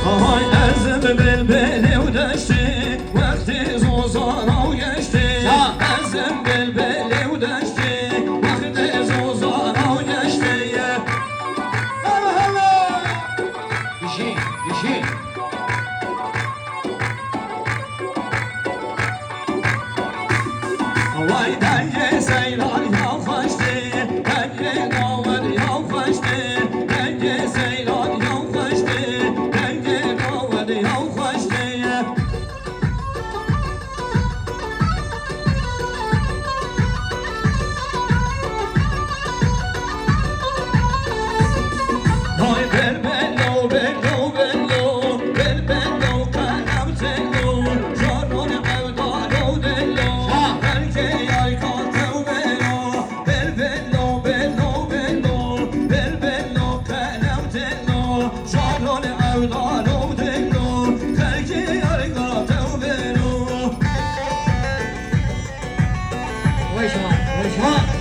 Ay ezim bilbili udeşti, vakti zozan av geçti. Ezim bilbili udeşti, vakti zozan av geçti. Allah Allah. Dişi, dişi. Vay denge seyran yalvaştı, denge kavur yalvaştı, denge seyran yalvaştı, denge kavur yalvaştı. Vay bello bello bello, bello kalem tello, jarron evdalo dello, belge yay katev bello, bello bello bello, bello kalem tello, jarron evdalo dello, belge yay katev bello. 为什么？为什么？